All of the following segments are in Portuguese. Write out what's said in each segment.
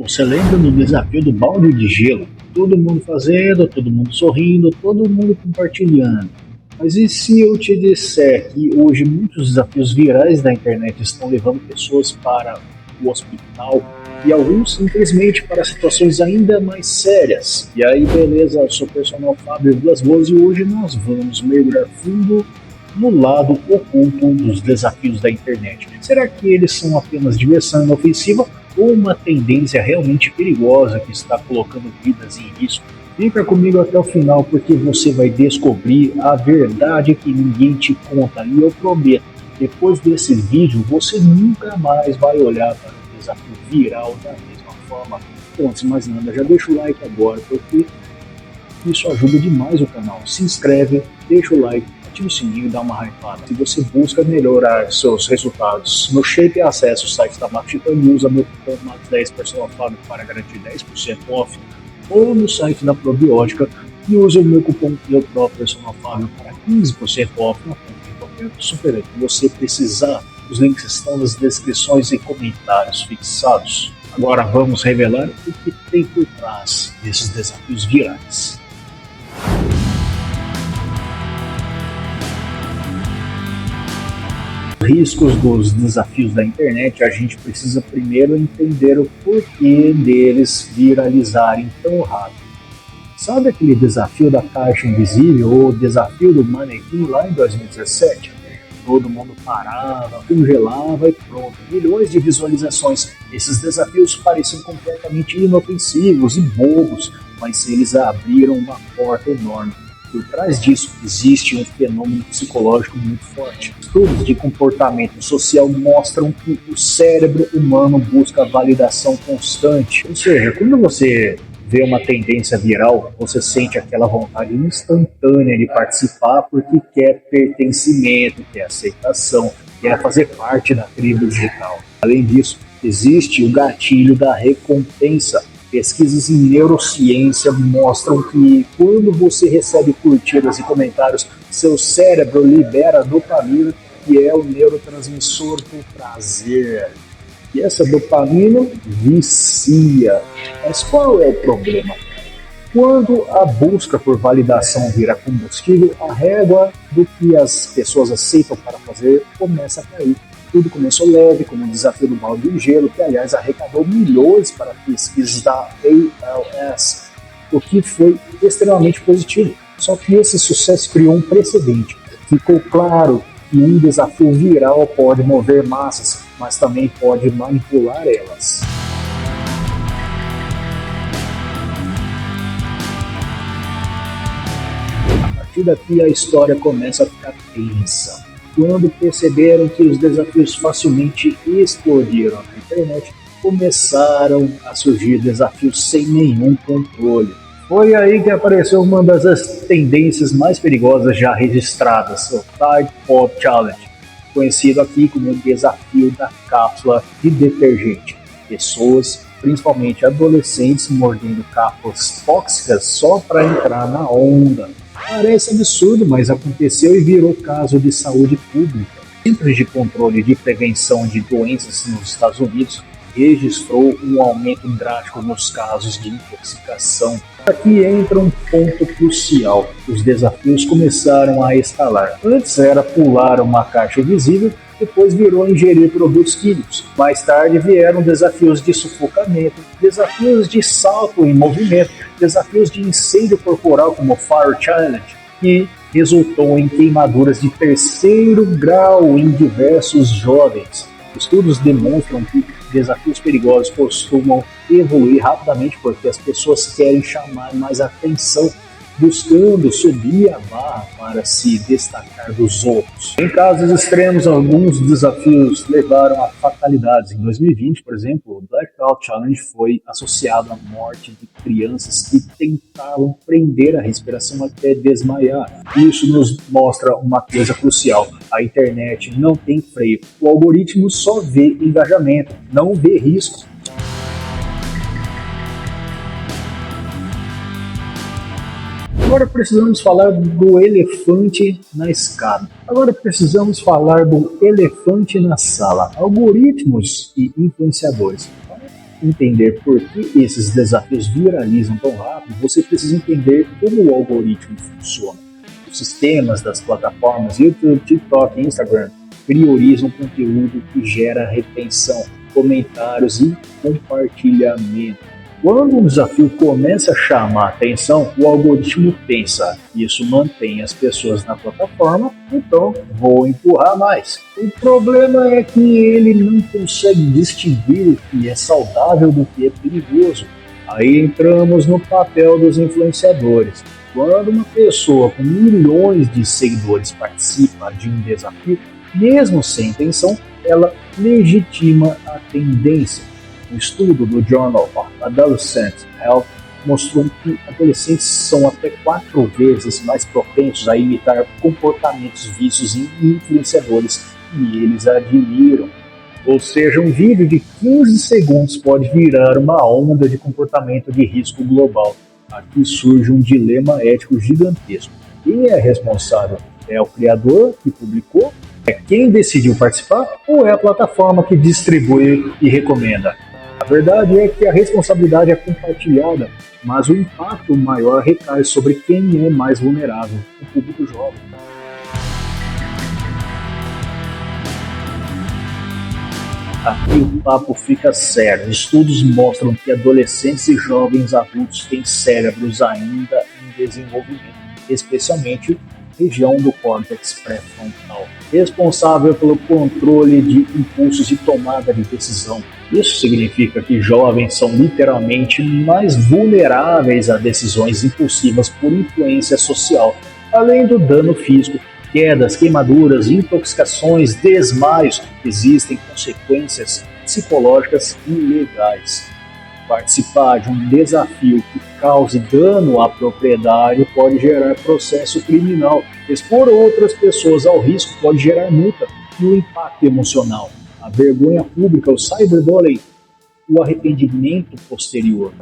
Você lembra do desafio do balde de gelo? Todo mundo fazendo, todo mundo sorrindo, todo mundo compartilhando. Mas e se eu te disser que hoje muitos desafios virais da internet estão levando pessoas para o hospital e alguns simplesmente para situações ainda mais sérias? E aí, beleza, eu sou o personal Fábio Vilas Boas e hoje nós vamos mergulhar fundo no lado oculto dos desafios da internet. Será que eles são apenas diversão inofensiva ou uma tendência realmente perigosa que está colocando vidas em risco? Fica comigo até o final porque você vai descobrir a verdade que ninguém te conta e eu prometo, depois desse vídeo você nunca mais vai olhar para o desafio viral da mesma forma. Então, antes de mais nada, já deixa o like agora porque isso ajuda demais o canal. Se inscreve, deixa o like, ativa o sininho e dá uma hypada. Se você busca melhorar seus resultados no Shape, acesse o site da Maxitan e usa meu cupom MAX10 Personal Fábio para garantir 10% off, ou no site da Probiótica e use o meu cupom Personal Fábio para 15% off na compra de qualquer suplemento que você precisar. Os links estão nas descrições e comentários fixados. Agora vamos revelar o que tem por trás desses desafios virais. Riscos dos desafios da internet, a gente precisa primeiro entender o porquê deles viralizarem tão rápido. Sabe aquele desafio da caixa invisível ou o desafio do manequim lá em 2017? Todo mundo parava, congelava e pronto, milhões de visualizações. Esses desafios pareciam completamente inofensivos e bobos, mas eles abriram uma porta enorme. Por trás disso existe um fenômeno psicológico muito forte. Estudos de comportamento social mostram que o cérebro humano busca validação constante. Ou seja, quando você vê uma tendência viral, você sente aquela vontade instantânea de participar porque quer pertencimento, quer aceitação, quer fazer parte da tribo digital. Além disso, existe o gatilho da recompensa. Pesquisas em neurociência mostram que quando você recebe curtidas e comentários, seu cérebro libera dopamina, que é o neurotransmissor do prazer. E essa dopamina vicia. Mas qual é o problema? Quando a busca por validação vira combustível, a régua do que as pessoas aceitam para fazer começa a cair. Tudo começou leve, como o desafio do balde de gelo, que aliás arrecadou milhões para pesquisas da ALS, o que foi extremamente positivo. Só que esse sucesso criou um precedente. Ficou claro que um desafio viral pode mover massas, mas também pode manipular elas. A partir daqui a história começa a ficar tensa. Quando perceberam que os desafios facilmente explodiram na internet, começaram a surgir desafios sem nenhum controle. Foi aí que apareceu uma das tendências mais perigosas já registradas, o Tide Pod Challenge, conhecido aqui como o desafio da cápsula de detergente. Pessoas, principalmente adolescentes, mordendo cápsulas tóxicas só para entrar na onda. Parece absurdo, mas aconteceu e virou caso de saúde pública. O Centro de Controle de Prevenção de Doenças nos Estados Unidos registrou um aumento drástico nos casos de intoxicação. Aqui entra um ponto crucial. Os desafios começaram a escalar. Antes era pular uma caixa invisível, depois virou ingerir produtos químicos. Mais tarde vieram desafios de sufocamento, desafios de salto em movimento, desafios de incêndio corporal como o Fire Challenge, que resultou em queimaduras de terceiro grau em diversos jovens. Estudos demonstram que desafios perigosos costumam evoluir rapidamente porque as pessoas querem chamar mais atenção, buscando subir a barra para se destacar dos outros. Em casos extremos, alguns desafios levaram a fatalidades. Em 2020, por exemplo, o Blackout Challenge foi associado à morte de crianças que tentavam prender a respiração até desmaiar. Isso nos mostra uma coisa crucial: a internet não tem freio. O algoritmo só vê engajamento, não vê risco. Agora precisamos falar do elefante na escada. Agora precisamos falar do elefante na sala. Algoritmos e influenciadores. entender por que esses desafios viralizam tão rápido, você precisa entender como o algoritmo funciona. Os sistemas das plataformas YouTube, TikTok e Instagram priorizam conteúdo que gera retenção, comentários e compartilhamento. Quando um desafio começa a chamar a atenção, o algoritmo pensa, isso mantém as pessoas na plataforma, então vou empurrar mais. O problema é que ele não consegue distinguir o que é saudável do que é perigoso. Aí entramos no papel dos influenciadores. Quando uma pessoa com milhões de seguidores participa de um desafio, mesmo sem intenção, ela legitima a tendência. Um estudo do Journal of Adolescent Health mostrou que adolescentes são até 4 vezes mais propensos a imitar comportamentos vistos em influenciadores que eles admiram. Ou seja, um vídeo de 15 segundos pode virar uma onda de comportamento de risco global. Aqui surge um dilema ético gigantesco. Quem é responsável? É o criador que publicou? É quem decidiu participar? Ou é a plataforma que distribui e recomenda? A verdade é que a responsabilidade é compartilhada, mas o impacto maior recai sobre quem é mais vulnerável, o público jovem. Aqui o papo fica sério. Estudos mostram que adolescentes e jovens adultos têm cérebros ainda em desenvolvimento, especialmente região do córtex pré-frontal, responsável pelo controle de impulsos e tomada de decisão. Isso significa que jovens são literalmente mais vulneráveis a decisões impulsivas por influência social, além do dano físico, quedas, queimaduras, intoxicações, desmaios. Existem consequências psicológicas ilegais. Participar de um desafio que cause dano à propriedade pode gerar processo criminal. Expor outras pessoas ao risco pode gerar multa. E o impacto emocional, a vergonha pública, o cyberbullying, o arrependimento posterior.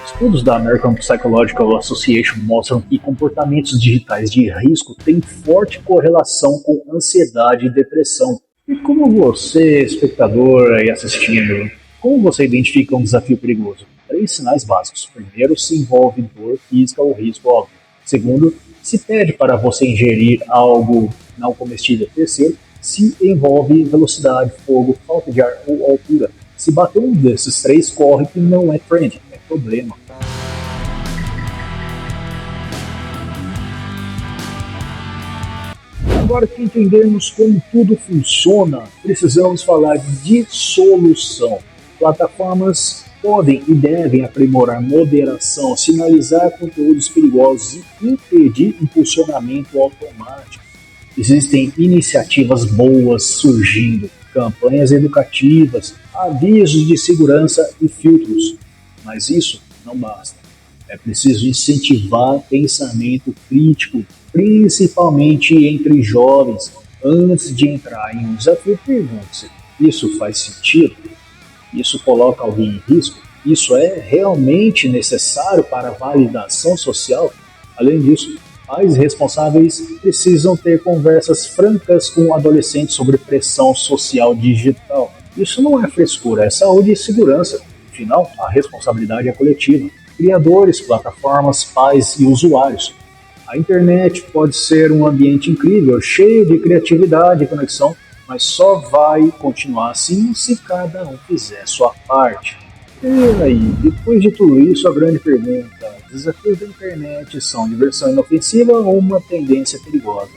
Estudos da American Psychological Association mostram que comportamentos digitais de risco têm forte correlação com ansiedade e depressão. E como você, espectador aí assistindo, como você identifica um desafio perigoso? 3 sinais básicos. Primeiro, se envolve dor física ou risco óbvio. Segundo, se pede para você ingerir algo não comestível. Terceiro, se envolve velocidade, fogo, falta de ar ou altura. Se bater um desses 3, corre que não é trend, é problema. Agora que entendermos como tudo funciona, precisamos falar de solução. Plataformas podem e devem aprimorar moderação, sinalizar conteúdos perigosos e impedir impulsionamento automático. Existem iniciativas boas surgindo, campanhas educativas, avisos de segurança e filtros, mas isso não basta. É preciso incentivar pensamento crítico, principalmente entre jovens. Antes de entrar em um desafio, pergunte-se: isso faz sentido? Isso coloca alguém em risco? Isso é realmente necessário para a validação social? Além disso, pais responsáveis precisam ter conversas francas com adolescentes sobre pressão social digital. Isso não é frescura, é saúde e segurança. Afinal, a responsabilidade é coletiva. Criadores, plataformas, pais e usuários. A internet pode ser um ambiente incrível, cheio de criatividade e conexão, mas só vai continuar assim se cada um fizer sua parte. E aí, depois de tudo isso, a grande pergunta: desafios da internet são diversão inofensiva ou uma tendência perigosa?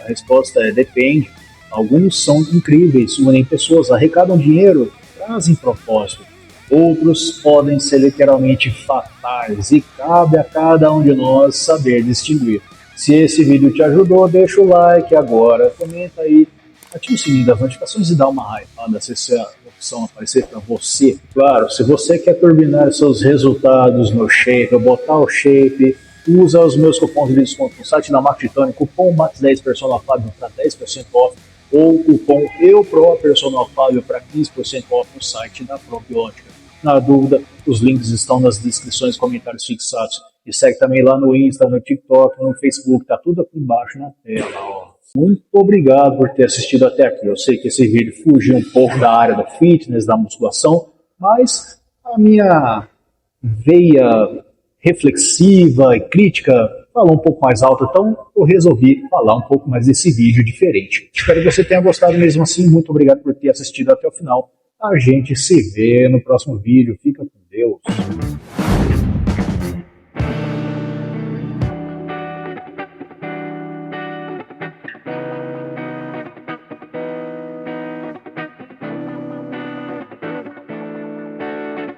A resposta é: depende. Alguns são incríveis, unem pessoas, arrecadam dinheiro, trazem propósito. Outros podem ser literalmente fatais e cabe a cada um de nós saber distinguir. Se esse vídeo te ajudou, deixa o like agora, comenta aí, ativa o sininho das notificações e dá uma hypada se essa opção aparecer para você. Claro, se você quer turbinar seus resultados no Shape, botar o Shape, usa os meus cupons de desconto no site da Mactitone, cupom MAX10 Personal Fábio para 10% off, ou cupom EUPRO Personal Fábio para 15% off no site da Probiótica. Na dúvida, os links estão nas descrições e comentários fixados. E segue também lá no Insta, no TikTok, no Facebook, tá tudo aqui embaixo na tela. Ó. Muito obrigado por ter assistido até aqui. Eu sei que esse vídeo fugiu um pouco da área do fitness, da musculação, mas a minha veia reflexiva e crítica falou um pouco mais alto, então eu resolvi falar um pouco mais desse vídeo diferente. Espero que você tenha gostado mesmo assim, muito obrigado por ter assistido até o final. A gente se vê no próximo vídeo, fica com Deus.